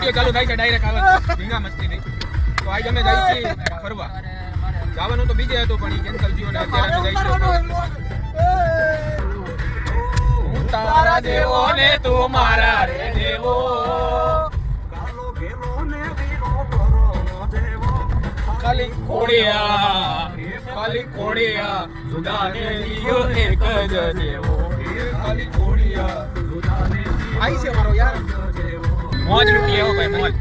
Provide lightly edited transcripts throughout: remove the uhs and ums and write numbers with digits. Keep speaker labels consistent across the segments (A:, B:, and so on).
A: Video ચાલુ થાય છે ડાયરેક્ટ આવે ધીંગા મસ્તી નહીં. તો આજે અમે જઈએ છીએ ફરવા. જવાનું તો બીજે હતું પણ કેન્સલ થયું ને અત્યારે અમે જઈશું. હું તારા દેવો ને તું મારા રે દેવો. ખાલી કોડિયા સુદાને લીયો એક જ દેવો. ખાલી કોડિયા સુદાને આઈ છે મારો યાર. મોજ લૂટી એવો ભાઈ મોજ.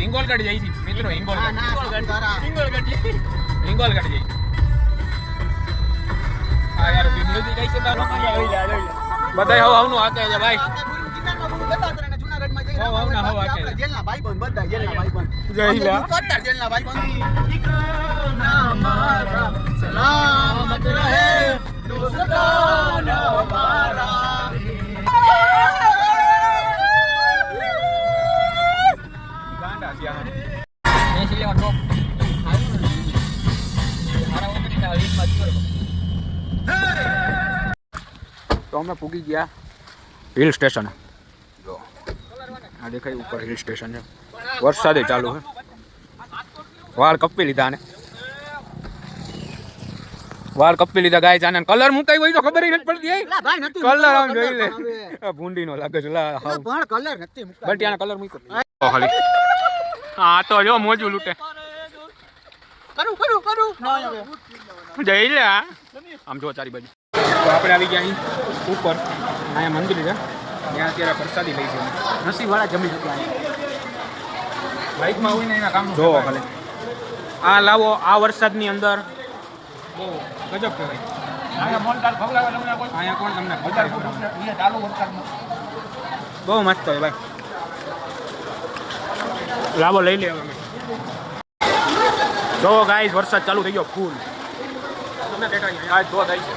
A: હિંગોલગઢ જઈ છે મિત્રો. હિંગોલગઢ જઈ. આ યાર મ્યુઝિક કઈ છે તારો? બધાય હવ આવનું આકે છે ભાઈ. જેલના ભાઈબંધ બધા જેલના ભાઈબંધ. જય લા કોટર જેલના ભાઈબંધ. સલામત રહે દોસ્તાના મારા. ગાંડા ત્યાં એસી લેવા ટોપ. તો અમે પૂગી ગયા હિલ સ્ટેશન. જો આ દેખાય ઉપર હિલ સ્ટેશન છે. વરસાદે ચાલુ છે. વાળ કપી લીધા ને વાળ કપી લીધા ગાય જાને. કલર મુકાઈ હોય તો ખબર નથી પડતી. કલર આમ જોઈ લે. ભૂંડી નો લાગે છે. પણ કલર નથી મુકાઈ. બટિયાનો કલર મૂકો ખાલી. હા તો જો મોજું લૂટે. કરું જઈ લે. આમ જો ચારી બાજુ. તો આપણે આવી ગયા અહીં ઉપર. અહીંયા મંદિર છે. ત્યાં અત્યારે પ્રસાદી લઈ છે. નસીબવાળા જમી ચૂક્યા. બાઇકમાં હોય ને એના કામ જોવો ખાલી. આ લાવો આ વરસાદની અંદર બહુ ગજબ કહેવાય. અહીંયા કોણ તમને બહુ મસ્ત હોય ભાઈ. લાવો લઈ લે. જો ગાઈસ વરસાદ ચાલુ થઈ ગયો ફૂલ. તમને દેખાય આજ ધોધ આવી છે.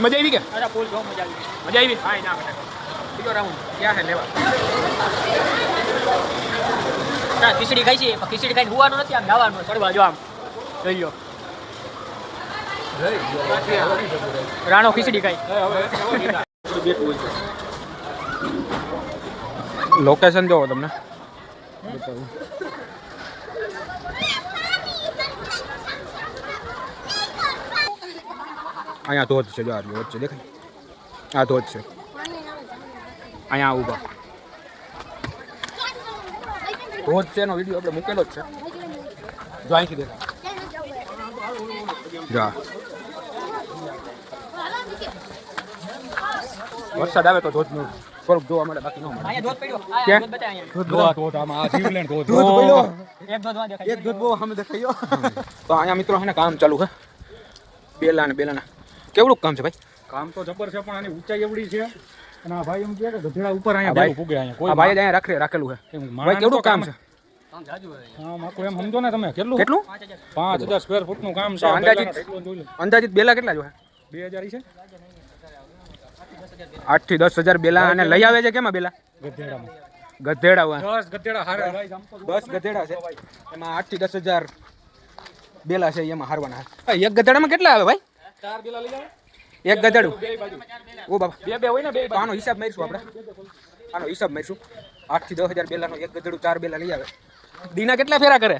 A: મજા આવી કે? અરે ફૂલ જો મજા આવી. મજા આવી? હા ના બેટા. બીજો રાઉન્ડ ક્યાં છે લેવા? ના ખીચડી ખાઈ છે. ખીચડી ખાઈને હુવાનું નથી. આમ નાવાનું ચડવા જો આમ જોઈ લો. રાણો ખીચડી ખાઈ. લોકેશન જોવો તમને. અહીંયા ધોધ છે. જો આ વચ્ચે દેખાય. આ ધોધ છે. અહીંયા ઊભા ધોધ છે. એનો વિડીયો આપણે મૂકેલો જ છે. જો અહીંથી દેખાય. જા વરસાદ આવે તો ધોધનું સ્વરૂપ જોવા મળે. બાકી ન મળે. તો અહીંયા મિત્રો છે ને કામ ચાલુ છે. બેલાના કેવડું કામ છે ભાઈ?
B: કામ તો જબર છે પણ આની ઊંચાઈ એવડી છે. અને આ ભાઈ એમ કહે કે ગધેડા ઉપર અહીંયા ભાઈ પૂગે. અહીંયા કોઈ
A: ભાઈ અહીંયા રાખેલું છે. ભાઈ કેવડું કામ છે?
B: હા માકો એમ સમજો ને તમે. કેટલું 5000 સ્ક્વેર ફૂટનું કામ છે.
A: અંદાજિત બેલા કેટલા જોહે?
B: 2000 છે.
A: 8 થી 10,000 બેલા. અને લઈ આવે છે કેમાં બેલા?
B: ગધેડામાં.
A: ગધેડા હોય.
B: 10 ગધેડા હારે.
A: 10 ગધેડા છે. એમાં 8 થી 10,000 બેલા છે. એમાં હારવાના. એક ગધેડામાં કેટલા આવે ભાઈ?
B: 4 બેલા લઈ આવે.
A: એક ગધેડું. ઓ બાબા
B: બે હોય ને બે.
A: આનો હિસાબ મારીશું આપણે. આનો હિસાબ મારીશું. 8 થી 10,000 બેલાનો એક ગધેડું 4 બેલા લઈ આવે. દીના કેટલા ફેરા કરે?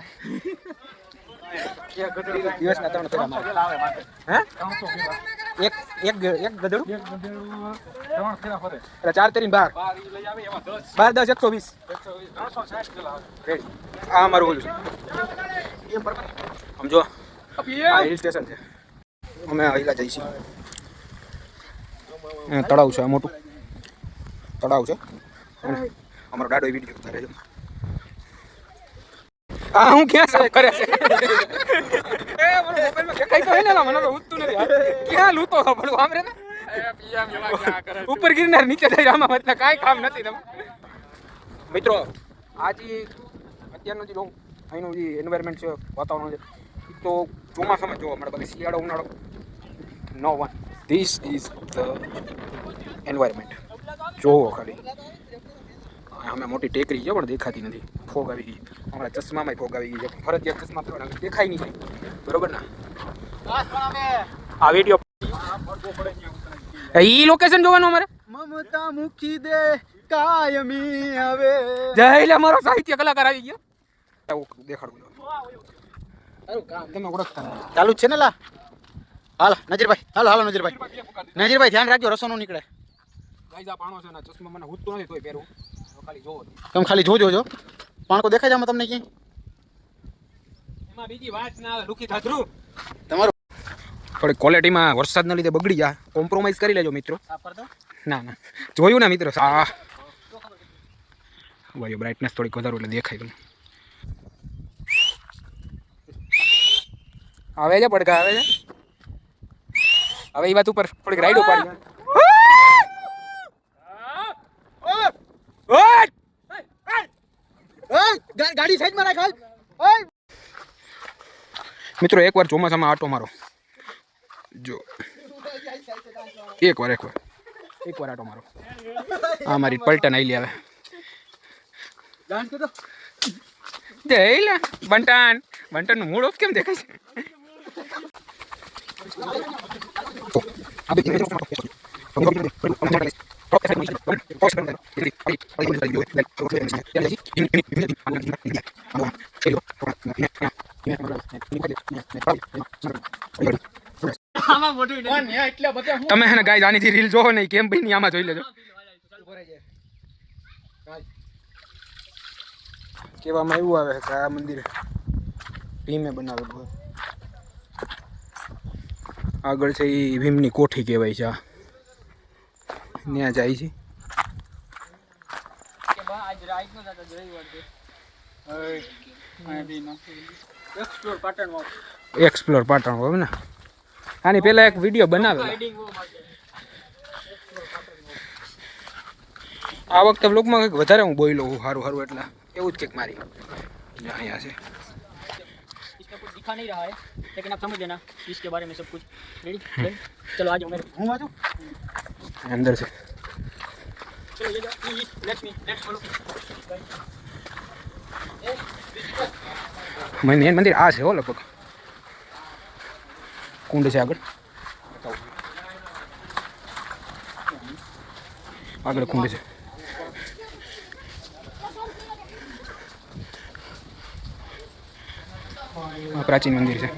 A: દિવસના 3 ફેરા મારે. હે? એક ગધેડું
B: 3 ફેરા ફરે.
A: એટલે 4 તેરી 12
B: લઈ આવે. એમાં
A: 12
B: 10
A: 10 120
B: 360 બેલા આવે.
A: આ અમારું ઓલું છે. સમજો આ હિલ સ્ટેશન છે. અમે અહીંલા જઈએ છીએ. તળાવ છે. આ મોટું તળાવ છે. અમારો દાડો વિડીયો ઉતારે છે. આ હું ક્યાં સાફ કરે છે? એ મારો મોબાઈલમાં દેખાય તો હે ને. મને તો ઉઠતું નથી. ક્યાં લૂતો પડું આમ રે ને. ઉપર ગિરનાર નીચે જઈ આમાં મતલબ કાંઈ કામ નથી. તમે મિત્રો આજે અત્યારનું જે અહીંનું જે એન્વાયરમેન્ટ છે, વાતાવરણ છે, તો ચોમાસામાં જોવા મળે. બાકી શિયાળો ઉનાળો નો વન. This is the environment. જોવો ખાલી. અમે મોટી ટેકરી છે પણ દેખાતી નથી. ફોગ આવી ગઈ. અમારા ચશ્મામાં ફોગ આવી ગઈ છે. ફરજિયાત ચશ્મા પહેરવાના. દેખાય નહીં બરોબર ને. આ વિડીયો ઈ લોકેશન જોવાનું અમારે.
C: મમતા મૂકી દે કાયમી હવે
A: જય લે મારો સાહિત્ય કલાકાર આવી ગયો એવું દેખાડું
C: તારું કામ
A: તમે ઓળખતા નથી.
C: ચાલુ જ છે ને લા હાલ નજીરભાઈ હાલો નજીરભાઈ ધ્યાન રાખજો રસો નો નીકળે
A: ગાઈઝ આ પાણો છે ને ચશ્મા મને હૂતું નથી તોય પહેરું તો ખાલી જોવો
C: તમે ખાલી જોજો પાણકો દેખાય છે આમાં તમને ક્યાંય
A: એમાં બીજી વાત ના આવે લુખી થાધરું
C: તમારું
A: થોડી ક્વોલિટીમાં વરસાદના લીધે બગડી જાય કોમ્પ્રોમાઇઝ કરી લેજો મિત્રો ના જોયું ને મિત્રો આ ભાઈ બ્રાઇટનેસ થોડીક વધારો એટલે દેખાય તમને આવે છે પડઘા આવે છે હવે એ વાત ઉપર થોડીક રાઈડ ઉપાડી
C: ગાડી સાઈડમાં રાખ
A: મિત્રો એકવાર ચોમાસામાં આટો મારો જો એકવાર આટો મારો આ મારી પલટન આઈ લે હવે જઈ લે બંટન નું મૂડ ઓફ કેમ દેખાય છે તમે હે ને ગાઈઝ આની રીલ જોવો નહીં કેમ ભાઈ આમાં જોઈ લેજો કહેવામાં એવું આવે કે આ મંદિર ભીમે બનાવેલું આગળ છે એ ભીમની કોઠી કહેવાય છે આ ત્યાં જાય છે એક્સપ્લોર પાટણ હોય ને આની પહેલા એક વિડીયો બનાવેલો આ વખતે બ્લોગમાં કંઈક વધારે હું બોલ્યો હું સારું એટલે એવું જ કંઈક મારી અહીંયા છે
D: इसका कुछ दिखा नहीं रहा है लेकिन आप समझ लेना इसके बारे में सब कुछ रेडी चलो आ जाओ मेरे
C: હું વાંચું
A: અંદર છે
D: चलो ये जाओ लेट्स फॉलो
A: મેન મંદિર આ છે હો લગભગ કુંડ છે આગળ કુંડ છે આ પ્રાચીન મંદિર છે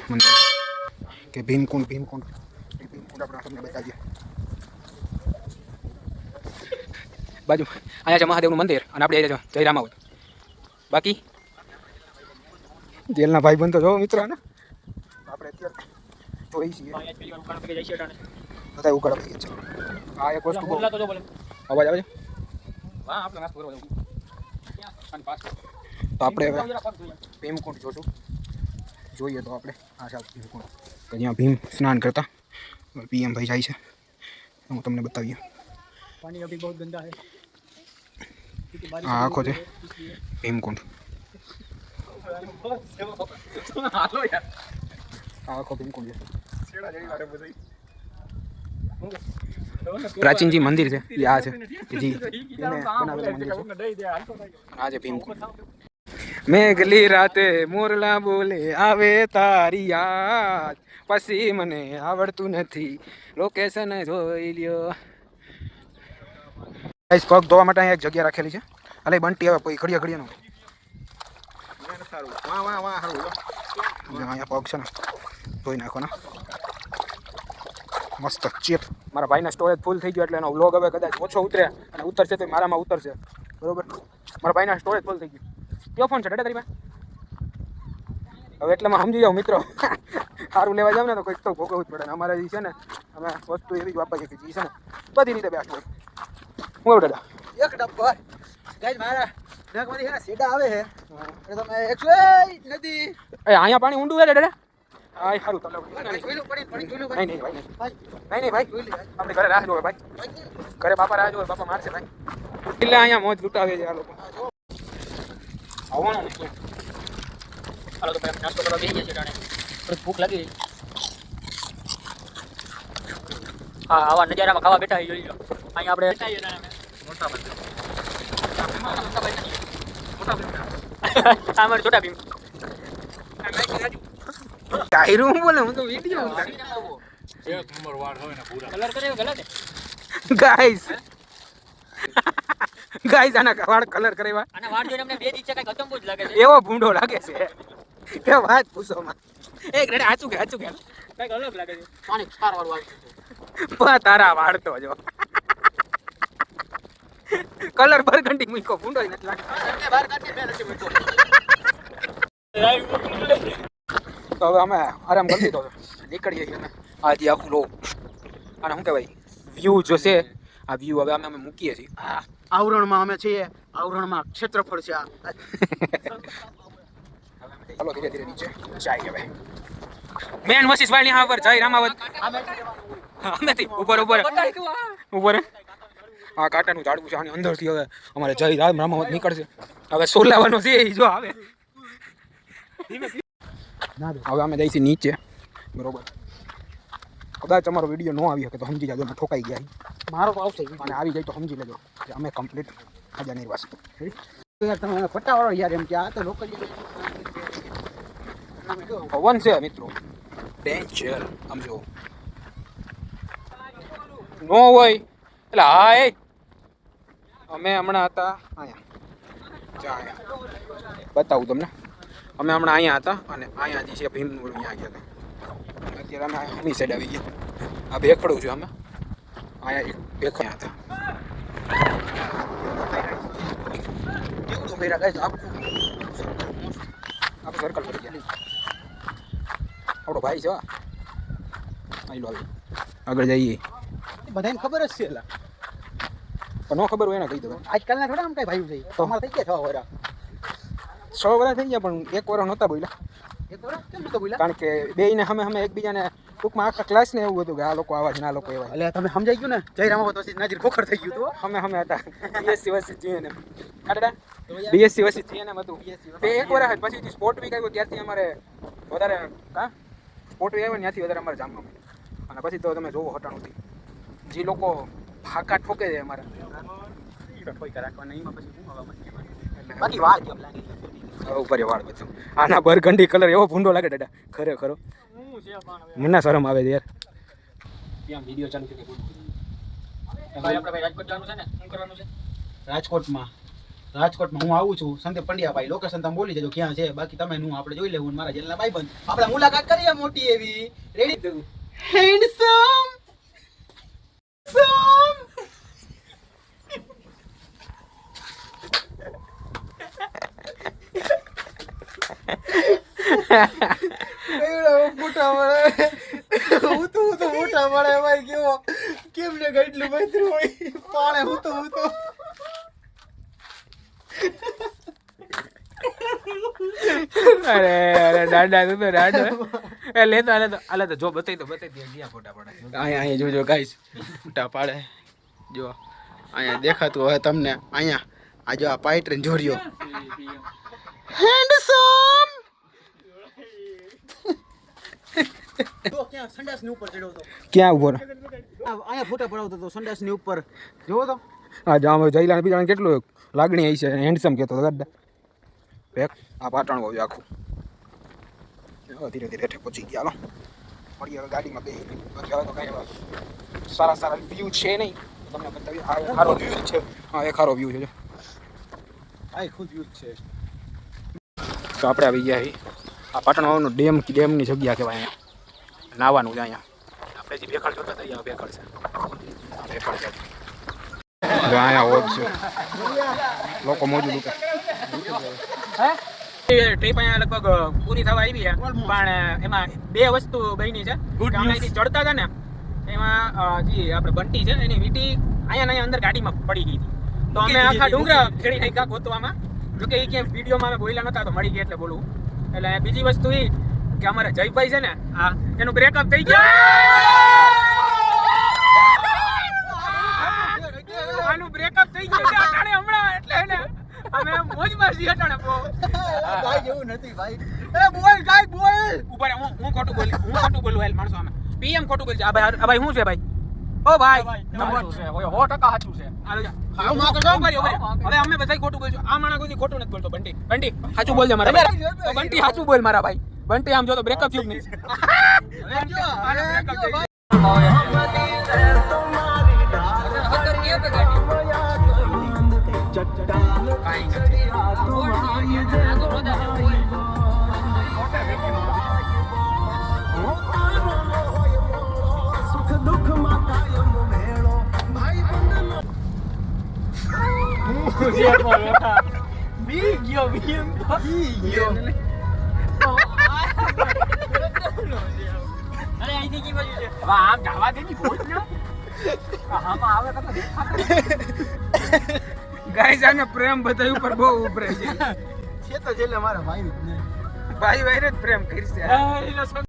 A: મંદિર કે ભીમકુંડ આપણે તમને બતાવીએ બાજુ અહીંયા છે મહાદેવનું મંદિર અને આપણે અહીંયા જય રામાવત બાકી જેલના ભાઈ બંધ તો જો મિત્રો ને આપણે અત્યારે જોઈ છીએ બધા ઉકાળા થઈ ગયા છે આ એક વસ્તુ
D: बोला तो जो बोले
A: અવાજ આવે છે
D: हां આપણે નાસ્તો કરવા જવું અને પાસ
A: તો આપણે હવે ભીમકુંડ જોશું જોઈએ તો આપણે આ છે ભીમકુંડ કે જ્યાં ભીમ સ્નાન કરતા પીએમ ભાઈ જાય છે હું તમને બતાવીએ
D: पानी अभी बहुत गंदा है
A: આ આખો છે ભીમકુંડ
D: हालो यार
A: આ આખો ભીમકુંડ છે પ્રાચીન જે મંદિર છે એ આ છે કે જી બનાવેલું મંદિર છે આ છે ભીમકુંડ મેઘલી રાતે મોરલા બોલે આવે તારી યાદ પછી મને આવડતું નથી લોકેશન જોઈ લ્યો ગાઈસ પગ ધોવા માટે અહીંયા એક જગ્યા રાખેલી છે અલે બંટી હવે પછી ઘડિયાનો અહીંયા પગ છે ને ધોઈ નાખો ને મસ્ત ચેપ મારા ભાઈના સ્ટોરેજ ફૂલ થઈ ગયો એટલે એનો વ્લોગ હવે કદાચ ઓછો ઉતરે અને ઉતરશે તો મારામાં ઉતરશે બરોબર મારા ભાઈના સ્ટોરેજ ફૂલ થઈ ગયું કયો ફોન છે ડેટા તારી પાસે હવે એટલામાં સમજી જાઓ મિત્રો સારું લેવા જાવ ને તો કંઈક તો ભોગવવું જ પડે ને અમારે જે છે ને અમે વસ્તુ એવી જ વાપરીએ કે જે છે ને બધી રીતે બેસ્ટ હોય હું દાદા
C: એક ડબ્બો ગાઈસ મારા નગમાંથી હે સીડા આવે છે એ તમે 100 નદી
A: એ અહીંયા પાણી ઊંડું છે દાદા આ સારું તમે
C: જોઈલું પડી જોઈલું
A: નહીં ભાઈ નહીં ભાઈ આપણે ઘરે રાહ જોવે ભાઈ ઘરે બાપા રાહ જોવે બાપા મારશે ભાઈ એટલે અહીંયા મોજ લૂંટાવે છે આ લોકો આવવાનું નહીં
D: હાલો તો ભાઈ નાસ્તો કરવા બેસી ગયા છે ટાણે થોડી ભૂખ લાગી હા આવા નજારામાં ખાવા બેઠા જોઈ લો અહીંયા આપણે અમારે છોટા ભીમ
A: ટાયરું બોલે હું તો વિડીયો
D: કલર કરે ગલત હે
A: ગાઈસ ગાઈસ આના વાળ કલર કરાવ્યા
D: આના વાળ જોઈને અમને બે દિવસે કઈ ખતમ જ લાગે છે
A: એવો ભૂંડો લાગે છે કે વાત પૂછો માં એક રેડે હાચું કે
D: કઈક અલગ લાગે છે પાણી સ્ટાર વાળું વાળ
A: પા તારા વાળતો જો કલર બરગંડી મૂકો ભૂંડો નથી લાગે
C: બહાર કાઢી મેં નથી મૂક્યો.
A: તો હવે અમે આરામ કરી દીધો નીકળીએ છીએ અમે આજે આખું લો અને શું કહેવાય વ્યૂ જોશે આ વ્યૂ હવે અમે મૂકીએ છીએ
C: હા, આવરણમાં અમે છીએ. આવરણમાં ક્ષેત્રફળ છે આ.
A: ચાલો ધીરે ધીરે નીચે જાય હવે મેન વશિષ વાળની હા પર જય રામાવત અમેથી ઉપર ઉપર આ કાંટાનું ઝાડવું છે આની અંદરથી હવે અમારે જય રામાવત નીકળશે હવે સોલાવાનો છે ઈ જો આવે હવે અમે જઈશું નીચે બરોબર કદાચ અમારો વિડીયો ન આવી શકે તો સમજી જાજો અમે ઠોકાઈ ગયા
C: મારો તો આવશે
A: અને આવી જાય તો સમજી લેજો કે અમે કમ્પ્લીટ મજા નહીં વાસ્તુ
C: યાર તમે ફટાવાળો યાર એમ કે આ તો લોકલ
A: પવન છે મિત્રો ડેન્જર સમજો નો હોય એટલે હા એ અમે હમણાં હતા અહીંયા જાય બતાવું તમને અમે હમણાં અહીંયા હતા અને અહીંયા જે છે ભીમનું ઓલું અહીંયા ગયા હતા અત્યારે અમે આની સાઈડ આવી ગયા આ ભેખડું છે અમે અહીંયા ભેખ હતા
C: કેવું તો મેરા ગાઈસ આખું
A: આપણે સર્કલ કરી ગયા આપણો ભાઈ છે આવી લો આવી આગળ જઈએ
C: બધાને ખબર જ છે એલા.
A: પણ ન ખબર હોય એને કહી દો
C: આજકાલના થોડા આમ કઈ ભાઈ છે તો અમારે થઈ ગયા 6 વર્ષ
A: 6 વર્ષ થઈ ગયા પણ 1 વર્ષ નહોતા બોલ્યા
C: એક વર્ષ કેમ નતો બોલ્યા
A: કારણ કે બેયને અમે એકબીજાને ટૂંકમાં આખા ક્લાસને એવું હતું કે આ લોકો આવા છે ને આ લોકો એવા છે.
C: એટલે તમે સમજાઈ ગયું ને જય રામાવત પછી નાજીર ખોખર થઈ ગયું તો
A: અમે હતા બીએસસી વસી જીએનએમ કાઢડા બીએસસી વસી જીએનએમ હતું તે 1 વર્ષ જ પછી સ્પોર્ટ વીક આવ્યો ત્યારથી અમારે વધારે કા સ્પોર્ટ વીક આવ્યો ને ત્યાંથી વધારે અમારે જામમાં અને પછી તો તમે જોવો હટાણુંથી જે લોકો ફાકા ઠોકે છે અમારા
C: ઠોકા રાખવાના એમાં પછી શું હવામાં બાકી વાર કેમ લાગે
A: હવે ઉપર વાળ બધું આના બરગંડી કલર એવો ભૂંડો લાગે દાદા ખરેખર મને શરમ આવે છે યાર
D: ત્યાં વિડિયો ચાલુ કરી ભાઈ આપણે ભાઈ રાજકોટ જવાનું છે ને શું કરવાનું છે
C: રાજકોટમાં હું આવું છું સંદીપ પંડ્યા ભાઈ લોકેશન તમે બોલી દેજો ક્યાં છે બાકી તમે નું આપણે જોઈ લેવું મારા જેલના ભાઈબંધ આપણે મુલાકાત કરીએ મોટી એવી રેડી હેન્ડસમ મોટા મળે હું તો મોટા મળે ભાઈ કેવો કેમ ને ગઈટલું બૈતરું હોય પાણે હું તો
A: અરે દાદા તું તો દાદા એ લેતો આલે તો જો બતાવી દે ગયા ફોટા પડે
C: અહીંયા જોજો ગાઈસ ફોટા પાડે જો અહીંયા દેખાતું હવે તમને અહીંયા આ જો આ પાઇટ્રેન જોરિયો હેન્ડસમ તો ક્યાં સંડાસ ની ઉપર ચડ્યો તો
A: ક્યાં ઉભો રહે
C: અહીંયા ફોટા પડાવતો તો સંડાસ ની ઉપર જોવો તો
A: આ જામ જઈલા બીજા કેટલું લાગણી આવી છે હેન્ડસમ કહેતો હતો દાદા બેક આ પાટણ હોવું આખું ધીરે ધીરે હેઠે પહોંચી ગયા હાલો મળીએ હવે ગાડીમાં બેસી બાકી હવે તો કાંઈ સારા વ્યૂ છે નહીં તમને બતાવી આ સારો વ્યૂ છે હા એક સારો વ્યૂ છે જો
C: આ ખુદ યુઝ છે
A: તો આપણે આવી ગયા છીએ આ પાટણનો ડેમની જગ્યા કહેવાય અહીંયા નાવાનું છે અહીંયા આપણે જે ભેખડ જોતા હતા અહીંયા ભેખડ છે આ ભેખડ છે હવે અહીંયા હોજ છે લોકો મોજું લૂંટે ટ્રીપ અહીંયા લગભગ પૂરી થવા આવી છે પણ એમાં 2 વસ્તુ બની છે કે અમે અહીંથી ચડતા હતા ને એમાં જે આપણે બંટી છે એની વીંટી અહીંયા અંદર ગાડીમાં પડી ગઈ હતી તો અમે આખા ડુંગરા ખેડી નાખ્યા ગોતવામાં જોકે એ ક્યાંય વિડીયોમાં અમે બોલ્યા નહોતા તો મળી ગયા એટલે બોલવું એટલે બીજી વસ્તુ એ કે અમારા જયભાઈ છે ને આ એનું બ્રેકઅપ થઈ ગયું આનું બ્રેકઅપ થઈ ગયું છે અટાણે હમણાં એટલે એને અમે મોજમાં છીએ અટાણે બહુ
C: ભાઈ જેવું નથી ભાઈ એ બોલ ગાય બોલ
A: ઉપર હું ખોટું બોલું હેલ માણસો અમે પીએમ ખોટું બોલ છે આ ભાઈ શું છે ભાઈ ઓ ભાઈ નંબર છે 100% સાચું છે હાલો માં કરજો હવે અમે બધા ખોટું બોલજો આ માણસ કોઈ ખોટું નથી બોલતો બંટી સાચું બોલજે મારા ભાઈ બંટી સાચું બોલ મારા ભાઈ બંટી આમ જો તો બ્રેકઅપ થયું નહીં
D: બી ગયો બી એમ તો. અરે અહીંથી કી બાજુ છે?
A: હવે આમ જવા દે ની ભોજ ને આમાં આવે તો ગાઈસ આને પ્રેમ બધા ઉપર બહુ ઉભરે છે
C: છે તો છેલ્લે મારા ભાઈ જ ને
A: ભાઈ ભાઈને જ પ્રેમ કરશે